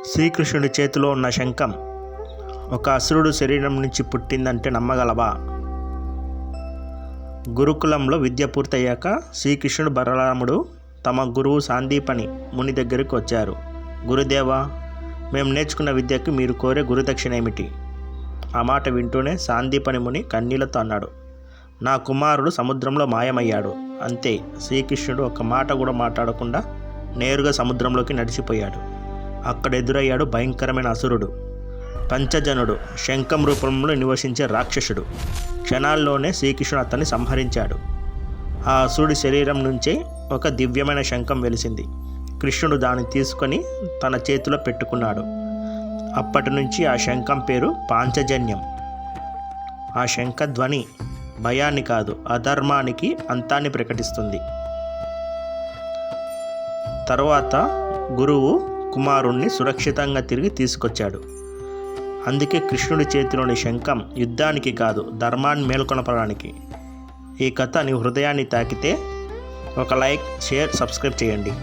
శ్రీకృష్ణుడి చేతిలో ఉన్న శంఖం ఒక అసురుడు శరీరం నుంచి పుట్టిందంటే నమ్మగలవా? గురుకులంలో విద్య పూర్తయ్యాక శ్రీకృష్ణుడు బలరాముడు తమ గురువు సాందీపని ముని దగ్గరికి వచ్చారు. గురుదేవా, మేము నేర్చుకున్న విద్యకు మీరు కోరే గురుదక్షిణ ఏమిటి? ఆ మాట వింటూనే సాందీపని ముని కన్నీళ్లతో అన్నాడు, నా కుమారుడు సముద్రంలో మాయమయ్యాడు. అంతే. శ్రీకృష్ణుడు ఒక్క మాట కూడా మాట్లాడకుండా నేరుగా సముద్రంలోకి నడిచిపోయాడు. అక్కడ ఎదురయ్యాడు భయంకరమైన అసురుడు, పంచజనుడు, శంఖం రూపంలో నివసించే రాక్షసుడు. క్షణాల్లోనే శ్రీకృష్ణుడు అతన్ని సంహరించాడు. ఆ అసురుడి శరీరం నుంచే ఒక దివ్యమైన శంఖం వెలిసింది. కృష్ణుడు దాన్ని తీసుకొని తన చేతిలో పెట్టుకున్నాడు. అప్పటి నుంచి ఆ శంఖం పేరు పాంచజన్యం. ఆ శంఖ ధ్వని భయాన్ని కాదు, అధర్మానికి అంతాన్ని ప్రకటిస్తుంది. తరువాత గురువు కుమారుణ్ణి సురక్షితంగా తిరిగి తీసుకొచ్చాడు. అందుకే కృష్ణుడి చేతిలోని శంఖం యుద్ధానికి కాదు, ధర్మాన్ని మేల్కొనపడానికి. ఈ కథ నీ హృదయాన్ని తాకితే ఒక లైక్, షేర్, సబ్స్క్రైబ్ చేయండి.